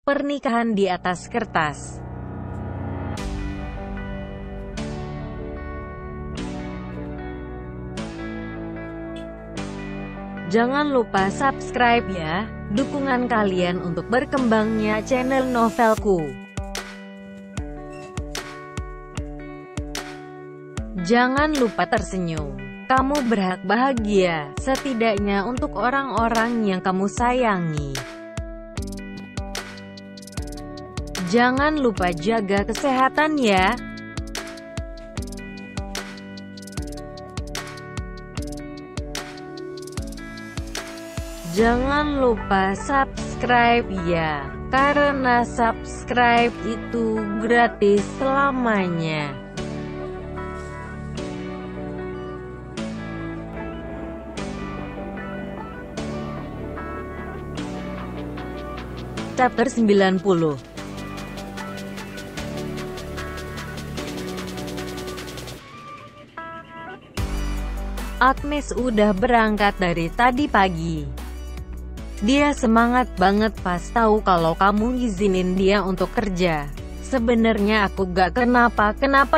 Pernikahan di atas kertas. Jangan lupa subscribe ya, dukungan kalian untuk berkembangnya channel Novelku. Jangan lupa tersenyum. Kamu berhak bahagia, setidaknya untuk orang-orang yang kamu sayangi. Jangan lupa jaga kesehatan ya. Jangan lupa subscribe ya, karena subscribe itu gratis selamanya. Chapter 90. Agnes udah berangkat dari tadi pagi. Dia semangat banget pas tahu kalau kamu ngizinin dia untuk kerja. Sebenarnya aku gak kenapa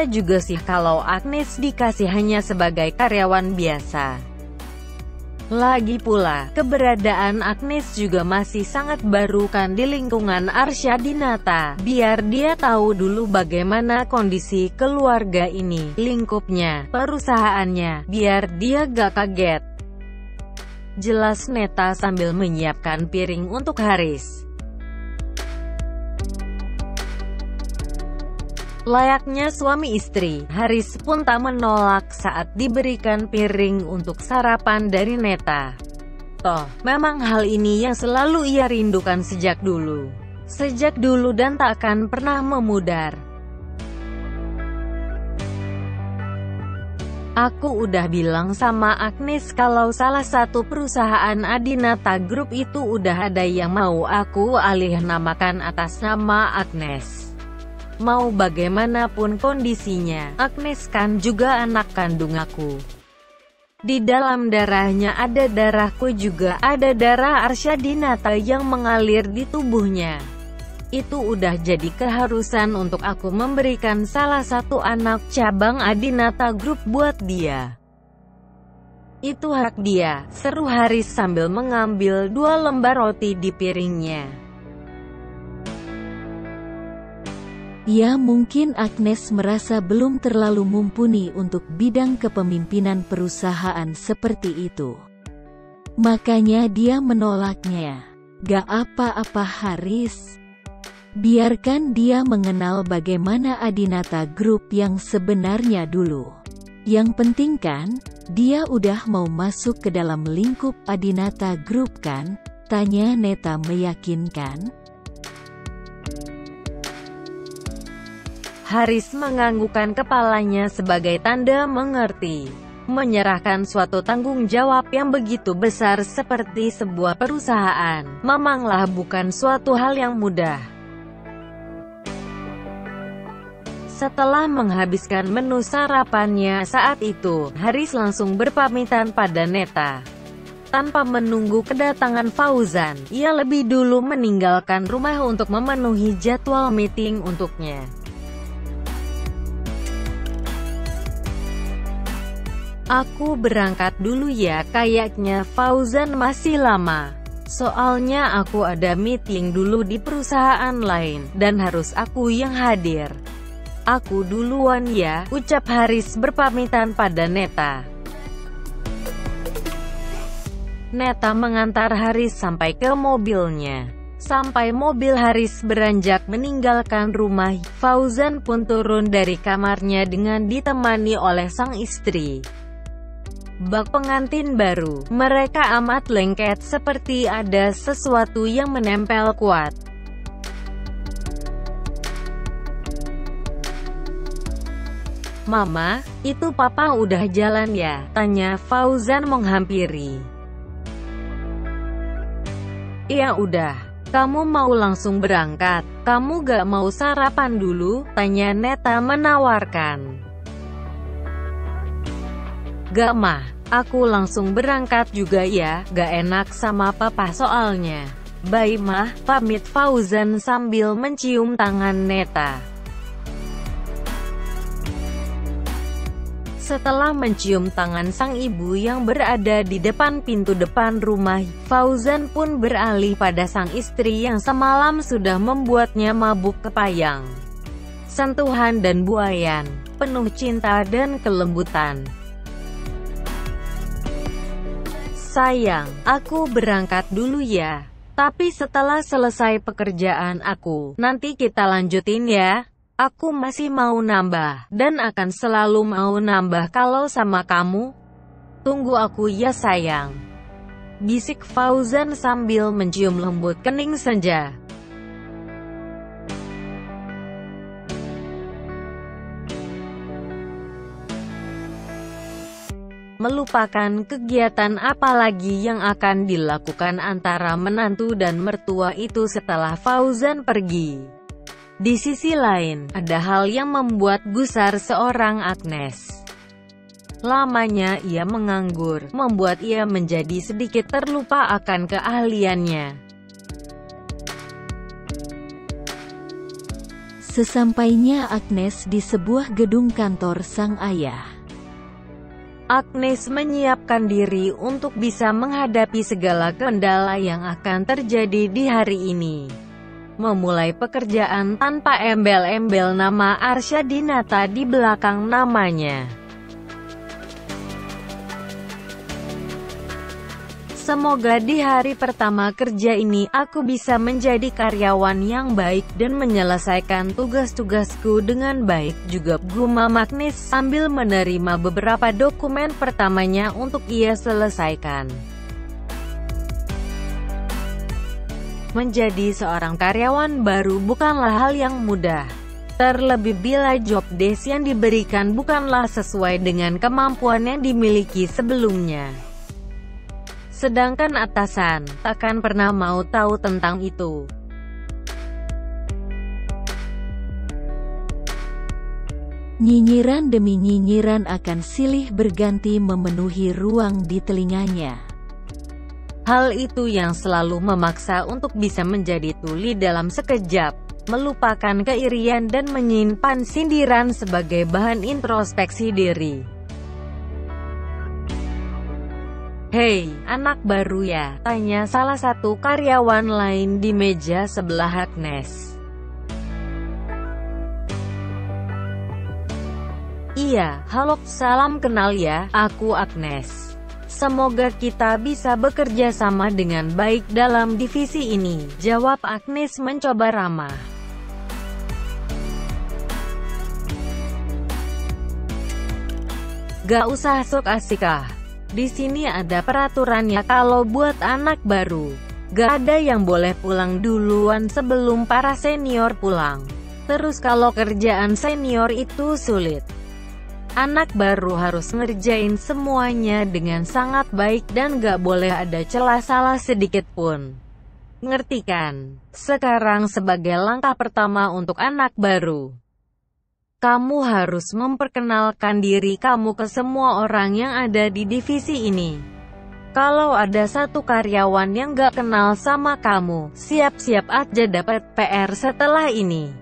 juga sih kalau Agnes dikasih hanya sebagai karyawan biasa. Lagi pula, keberadaan Agnes juga masih sangat baru kan di lingkungan Arsyadinata. Biar dia tahu dulu bagaimana kondisi keluarga ini, lingkupnya, perusahaannya, biar dia gak kaget. Jelas Neta sambil menyiapkan piring untuk Haris. Layaknya suami istri, Haris pun tak menolak saat diberikan piring untuk sarapan dari Neta. Toh, memang hal ini yang selalu ia rindukan sejak dulu. Sejak dulu dan tak akan pernah memudar. Aku udah bilang sama Agnes kalau salah satu perusahaan Adinata Group itu udah ada yang mau aku alih namakan atas nama Agnes. Mau bagaimanapun kondisinya, Agnes kan juga anak kandung aku. Di dalam darahnya ada darahku juga, ada darah Arsyadinata yang mengalir di tubuhnya. Itu udah jadi keharusan untuk aku memberikan salah satu anak cabang Adinata Group buat dia. Itu hak dia, seru Haris sambil mengambil 2 lembar roti di piringnya. Ya mungkin Agnes merasa belum terlalu mumpuni untuk bidang kepemimpinan perusahaan seperti itu. Makanya dia menolaknya. Gak apa-apa Haris. Biarkan dia mengenal bagaimana Adinata Group yang sebenarnya dulu. Yang penting kan, dia udah mau masuk ke dalam lingkup Adinata Group kan? Tanya Neta meyakinkan. Haris menganggukkan kepalanya sebagai tanda mengerti. Menyerahkan suatu tanggung jawab yang begitu besar seperti sebuah perusahaan, memanglah bukan suatu hal yang mudah. Setelah menghabiskan menu sarapannya saat itu, Haris langsung berpamitan pada Neta. Tanpa menunggu kedatangan Fauzan, ia lebih dulu meninggalkan rumah untuk memenuhi jadwal meeting untuknya. Aku berangkat dulu ya, kayaknya Fauzan masih lama. Soalnya aku ada meeting dulu di perusahaan lain, dan harus aku yang hadir. Aku duluan ya, ucap Haris berpamitan pada Neta. Neta mengantar Haris sampai ke mobilnya. Sampai mobil Haris beranjak meninggalkan rumah, Fauzan pun turun dari kamarnya dengan ditemani oleh sang istri. Bak pengantin baru, mereka amat lengket seperti ada sesuatu yang menempel kuat. Mama, itu papa udah jalan ya? Tanya Fauzan menghampiri. Iya udah. Kamu mau langsung berangkat? Kamu gak mau sarapan dulu? Tanya Neta menawarkan. Gak mah, aku langsung berangkat juga ya, gak enak sama papa soalnya. "Bye mah," pamit Fauzan sambil mencium tangan Neta. Setelah mencium tangan sang ibu yang berada di depan pintu depan rumah, Fauzan pun beralih pada sang istri yang semalam sudah membuatnya mabuk kepayang. Sentuhan dan buayan, penuh cinta dan kelembutan. "Sayang, aku berangkat dulu ya. Tapi setelah selesai pekerjaan aku, nanti kita lanjutin ya. Aku masih mau nambah, dan akan selalu mau nambah kalau sama kamu. Tunggu aku ya sayang," bisik Fauzan sambil mencium lembut kening senja. Melupakan kegiatan apalagi yang akan dilakukan antara menantu dan mertua itu setelah Fauzan pergi. Di sisi lain, ada hal yang membuat gusar seorang Agnes. Lamanya ia menganggur, membuat ia menjadi sedikit terlupa akan keahliannya. Sesampainya Agnes di sebuah gedung kantor sang ayah, Agnes menyiapkan diri untuk bisa menghadapi segala kendala yang akan terjadi di hari ini. Memulai pekerjaan tanpa embel-embel nama Arsyadinata di belakang namanya. Semoga di hari pertama kerja ini aku bisa menjadi karyawan yang baik dan menyelesaikan tugas-tugasku dengan baik juga, gumam Agnes sambil menerima beberapa dokumen pertamanya untuk ia selesaikan. Menjadi seorang karyawan baru bukanlah hal yang mudah. Terlebih bila job desk yang diberikan bukanlah sesuai dengan kemampuan yang dimiliki sebelumnya. Sedangkan atasan takkan pernah mau tahu tentang itu. Nyinyiran demi nyinyiran akan silih berganti memenuhi ruang di telinganya. Hal itu yang selalu memaksa untuk bisa menjadi tuli dalam sekejap, melupakan keirian dan menyimpan sindiran sebagai bahan introspeksi diri. "Hei, anak baru ya?" tanya salah satu karyawan lain di meja sebelah Agnes. "Iya, halo, salam kenal ya, aku Agnes. Semoga kita bisa bekerja sama dengan baik dalam divisi ini," jawab Agnes mencoba ramah. "Gak usah sok asikah. Di sini ada peraturannya kalau buat anak baru. Gak ada yang boleh pulang duluan sebelum para senior pulang. Terus kalau kerjaan senior itu sulit, anak baru harus ngerjain semuanya dengan sangat baik dan gak boleh ada celah salah sedikit pun. Ngerti kan? Sekarang sebagai langkah pertama untuk anak baru, kamu harus memperkenalkan diri kamu ke semua orang yang ada di divisi ini. Kalau ada satu karyawan yang gak kenal sama kamu, siap-siap aja dapat PR setelah ini."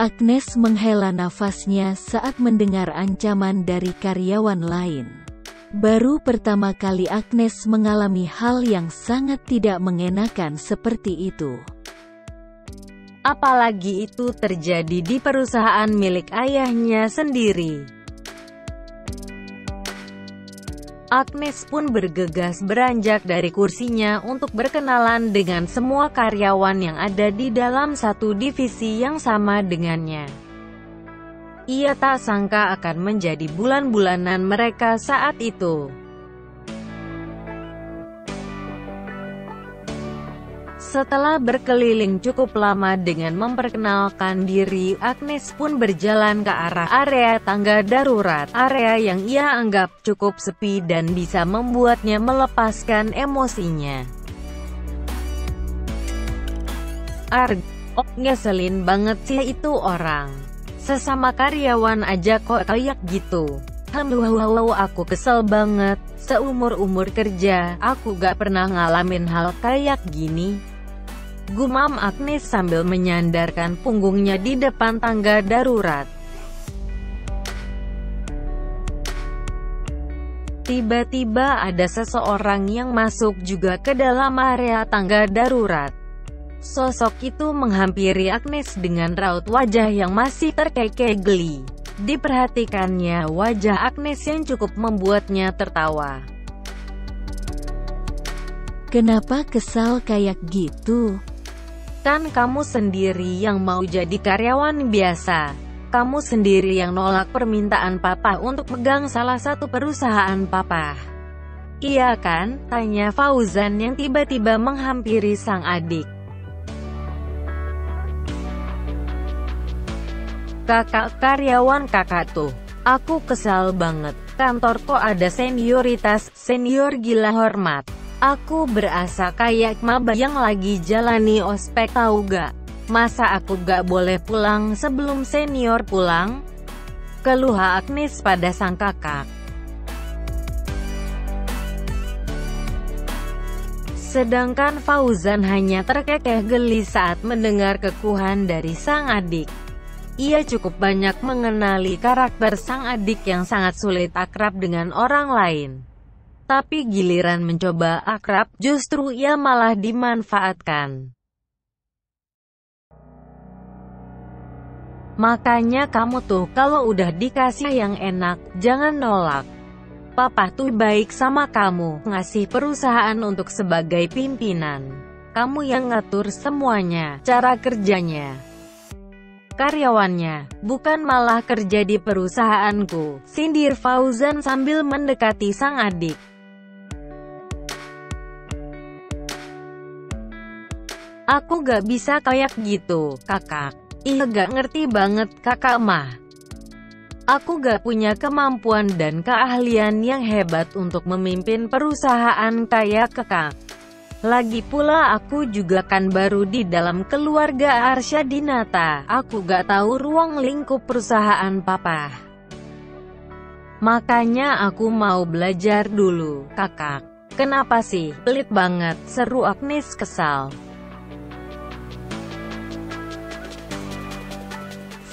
Agnes menghela nafasnya saat mendengar ancaman dari karyawan lain. Baru pertama kali Agnes mengalami hal yang sangat tidak mengenakan seperti itu. Apalagi itu terjadi di perusahaan milik ayahnya sendiri. Agnes pun bergegas beranjak dari kursinya untuk berkenalan dengan semua karyawan yang ada di dalam satu divisi yang sama dengannya. Ia tak sangka akan menjadi bulan-bulanan mereka saat itu. Setelah berkeliling cukup lama dengan memperkenalkan diri, Agnes pun berjalan ke arah area tangga darurat, area yang ia anggap cukup sepi dan bisa membuatnya melepaskan emosinya. Ngeselin banget sih itu orang. Sesama karyawan aja kok kayak gitu. Halo, aku kesel banget. Seumur-umur kerja, aku gak pernah ngalamin hal kayak gini. Gumam Agnes sambil menyandarkan punggungnya di depan tangga darurat. Tiba-tiba ada seseorang yang masuk juga ke dalam area tangga darurat. Sosok itu menghampiri Agnes dengan raut wajah yang masih terkekeh geli. Diperhatikannya wajah Agnes yang cukup membuatnya tertawa. Kenapa kesal kayak gitu? Kan kamu sendiri yang mau jadi karyawan biasa. Kamu sendiri yang nolak permintaan papa untuk pegang salah satu perusahaan papa. Iya kan? Tanya Fauzan yang tiba-tiba menghampiri sang adik. Kakak, karyawan kakak tuh. Aku kesal banget. Kantor kok ada senioritas, senior gila hormat. Aku berasa kayak maba yang lagi jalani ospek tahu gak? Masa aku gak boleh pulang sebelum senior pulang? Keluh Agnes pada sang kakak. Sedangkan Fauzan hanya terkekeh geli saat mendengar keluhan dari sang adik. Ia cukup banyak mengenali karakter sang adik yang sangat sulit akrab dengan orang lain. Tapi giliran mencoba akrab, justru ia malah dimanfaatkan. Makanya kamu tuh kalau udah dikasih yang enak, jangan nolak. Papa tuh baik sama kamu, ngasih perusahaan untuk sebagai pimpinan. Kamu yang ngatur semuanya, cara kerjanya, karyawannya, bukan malah kerja di perusahaanku, sindir Fauzan sambil mendekati sang adik. Aku gak bisa kayak gitu, kakak. Ih, gak ngerti banget kakak mah. Aku gak punya kemampuan dan keahlian yang hebat untuk memimpin perusahaan kayak kakak. Lagi pula aku juga kan baru di dalam keluarga Arsyadinata. Aku gak tahu ruang lingkup perusahaan papa. Makanya aku mau belajar dulu, kakak. Kenapa sih? Pelit banget, seru Agnes kesal.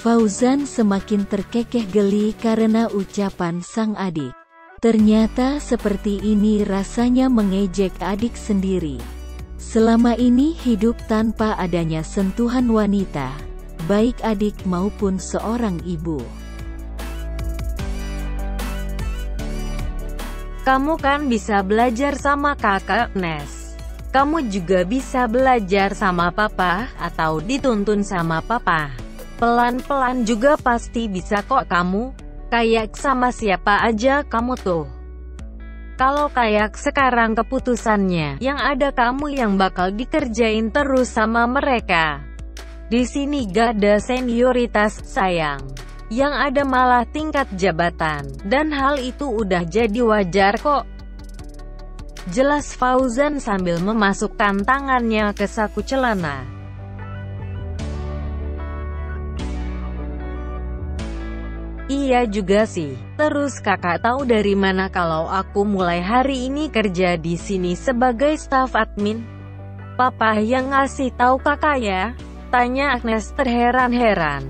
Fauzan semakin terkekeh geli karena ucapan sang adik. Ternyata seperti ini rasanya mengejek adik sendiri. Selama ini hidup tanpa adanya sentuhan wanita, baik adik maupun seorang ibu. Kamu kan bisa belajar sama kakak Agnes. Kamu juga bisa belajar sama papa, atau dituntun sama papa. Pelan-pelan juga pasti bisa kok kamu. Kayak sama siapa aja kamu tuh. Kalau kayak sekarang keputusannya, yang ada kamu yang bakal dikerjain terus sama mereka. Di sini gak ada senioritas, sayang. Yang ada malah tingkat jabatan. Dan hal itu udah jadi wajar kok. Jelas Fauzan sambil memasukkan tangannya ke saku celana. Iya juga sih. Terus kakak tahu dari mana kalau aku mulai hari ini kerja di sini sebagai staf admin? Papa yang ngasih tahu kakak ya? Tanya Agnes terheran-heran.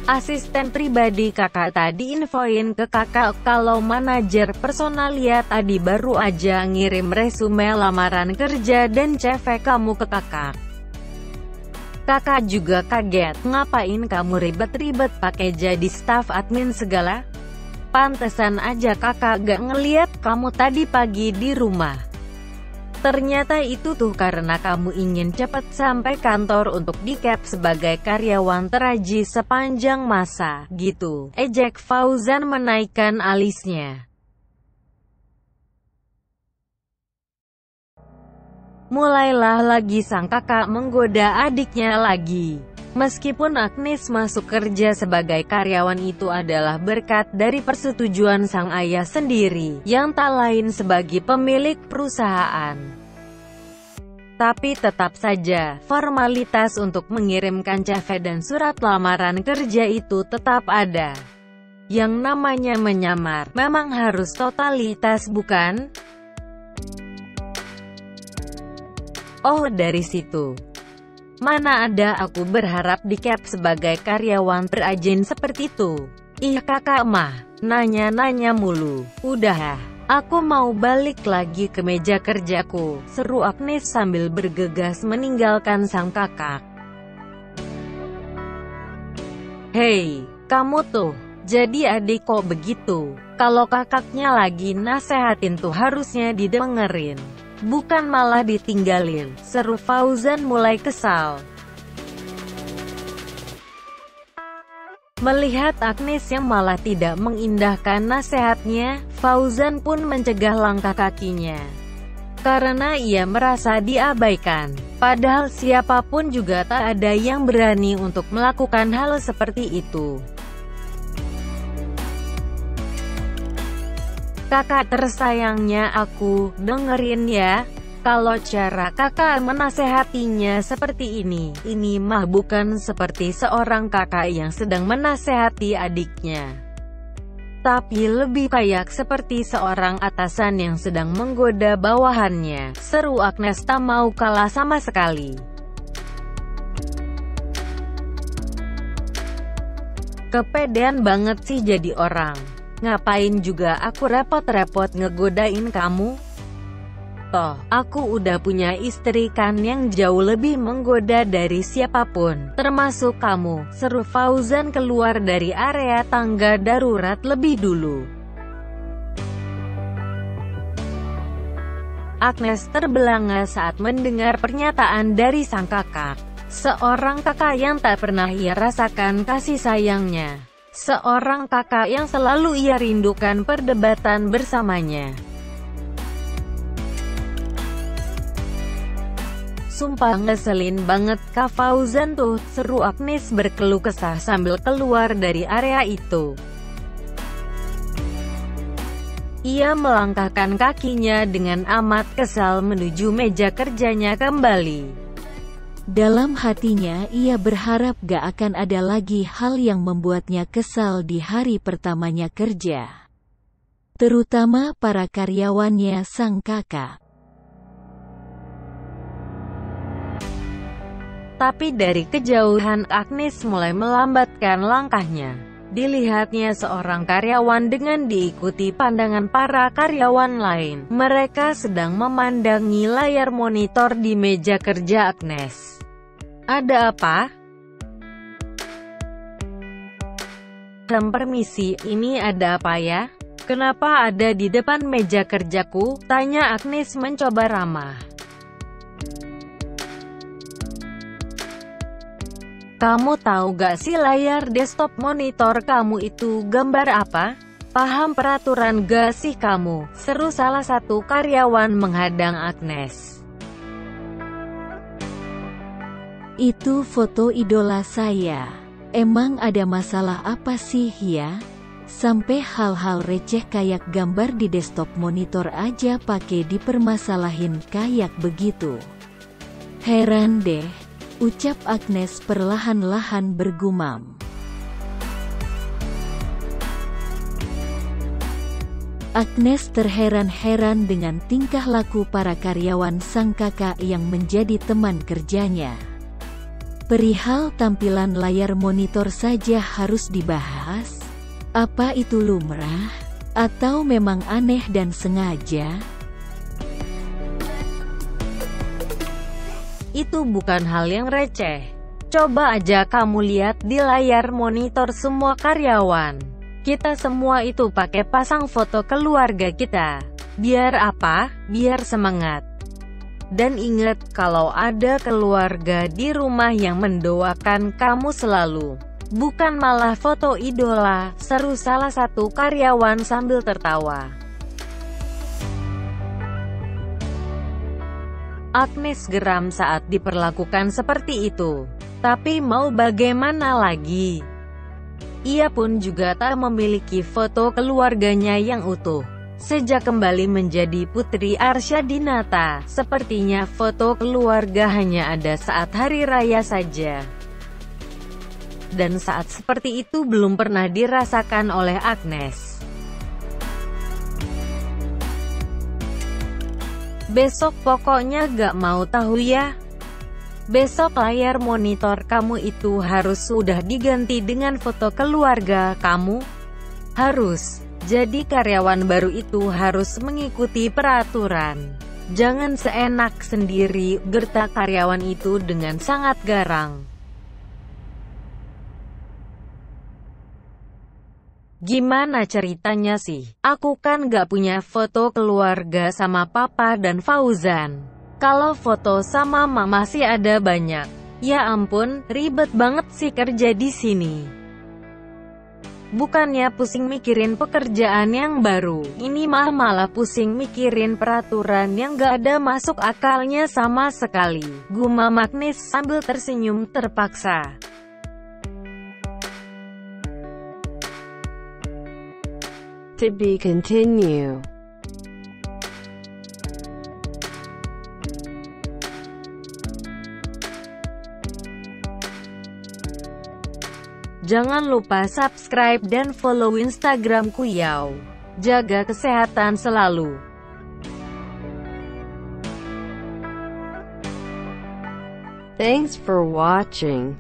Asisten pribadi kakak tadi infoin ke kakak kalau manajer personalia tadi baru aja ngirim resume lamaran kerja dan CV kamu ke kakak. Kakak juga kaget, ngapain kamu ribet-ribet pakai jadi staf admin segala? Pantesan aja kakak gak ngeliat kamu tadi pagi di rumah. Ternyata itu tuh karena kamu ingin cepat sampai kantor untuk di-cap sebagai karyawan terajis sepanjang masa, gitu. Ejek Fauzan menaikkan alisnya. Mulailah lagi sang kakak menggoda adiknya lagi. Meskipun Agnes masuk kerja sebagai karyawan itu adalah berkat dari persetujuan sang ayah sendiri, yang tak lain sebagai pemilik perusahaan. Tapi tetap saja, formalitas untuk mengirimkan CV dan surat lamaran kerja itu tetap ada. Yang namanya menyamar, memang harus totalitas bukan? Oh dari situ. Mana ada aku berharap di-cap sebagai karyawan perajin seperti itu. Ih kakak mah, nanya-nanya mulu. Udah, aku mau balik lagi ke meja kerjaku, seru Agnes sambil bergegas meninggalkan sang kakak. Hei, kamu tuh, jadi adik kok begitu? Kalau kakaknya lagi nasehatin tuh harusnya didengerin, bukan malah ditinggalin, seru Fauzan mulai kesal. Melihat Agnes yang malah tidak mengindahkan nasihatnya, Fauzan pun mencegah langkah kakinya. Karena ia merasa diabaikan. Padahal siapapun juga tak ada yang berani untuk melakukan hal seperti itu. Kakak tersayangnya aku, dengerin ya. Kalau cara kakak menasehatinya seperti ini mah bukan seperti seorang kakak yang sedang menasehati adiknya. Tapi lebih kayak seperti seorang atasan yang sedang menggoda bawahannya, seru Agnes tak mau kalah sama sekali. Kepedean banget sih jadi orang. Ngapain juga aku repot-repot ngegodain kamu? Toh, aku udah punya istri kan yang jauh lebih menggoda dari siapapun, termasuk kamu, seru Fauzan keluar dari area tangga darurat lebih dulu. Agnes terbelanga saat mendengar pernyataan dari sang kakak. Seorang kakak yang tak pernah ia rasakan kasih sayangnya. Seorang kakak yang selalu ia rindukan perdebatan bersamanya. Sumpah ngeselin banget Kak Fauzan tuh, seru Agnes berkeluh kesah sambil keluar dari area itu. Ia melangkahkan kakinya dengan amat kesal menuju meja kerjanya kembali. Dalam hatinya ia berharap gak akan ada lagi hal yang membuatnya kesal di hari pertamanya kerja. Terutama para karyawannya sang kakak. Tapi dari kejauhan Agnes mulai melambatkan langkahnya. Dilihatnya seorang karyawan dengan diikuti pandangan para karyawan lain. Mereka sedang memandangi layar monitor di meja kerja Agnes. Ada apa? Permisi, ini ada apa ya? Kenapa ada di depan meja kerjaku? Tanya Agnes mencoba ramah. Kamu tahu gak sih layar desktop monitor kamu itu gambar apa? Paham peraturan gak sih kamu? Seru salah satu karyawan menghadang Agnes. Itu foto idola saya. Emang ada masalah apa sih ya? Sampai hal-hal receh kayak gambar di desktop monitor aja pakai dipermasalahin kayak begitu. Heran deh. Ucap Agnes perlahan-lahan bergumam. Agnes terheran-heran dengan tingkah laku para karyawan sang kakak yang menjadi teman kerjanya. Perihal tampilan layar monitor saja harus dibahas? Apa itu lumrah? Atau memang aneh dan sengaja? Itu bukan hal yang receh. Coba aja kamu lihat di layar monitor semua karyawan. Kita semua itu pakai pasang foto keluarga kita. Biar apa? Biar semangat. Dan ingat kalau ada keluarga di rumah yang mendoakan kamu selalu. Bukan malah foto idola, seru salah satu karyawan sambil tertawa. Agnes geram saat diperlakukan seperti itu. Tapi mau bagaimana lagi? Ia pun juga tak memiliki foto keluarganya yang utuh. Sejak kembali menjadi Putri Arsyadinata, sepertinya foto keluarga hanya ada saat hari raya saja. Dan saat seperti itu belum pernah dirasakan oleh Agnes. Besok pokoknya gak mau tahu ya. Besok layar monitor kamu itu harus sudah diganti dengan foto keluarga kamu. Harus. Jadi karyawan baru itu harus mengikuti peraturan. Jangan seenak sendiri, gertak karyawan itu dengan sangat garang. Gimana ceritanya sih? Aku kan gak punya foto keluarga sama papa dan Fauzan. Kalau foto sama mama sih ada banyak. Ya ampun, ribet banget sih kerja di sini. Bukannya pusing mikirin pekerjaan yang baru, ini malah pusing mikirin peraturan yang gak ada masuk akalnya sama sekali. Gumam Agnes sambil tersenyum terpaksa. To be continue. Jangan lupa subscribe dan follow Instagramku Yao. Jaga kesehatan selalu. Thanks for watching.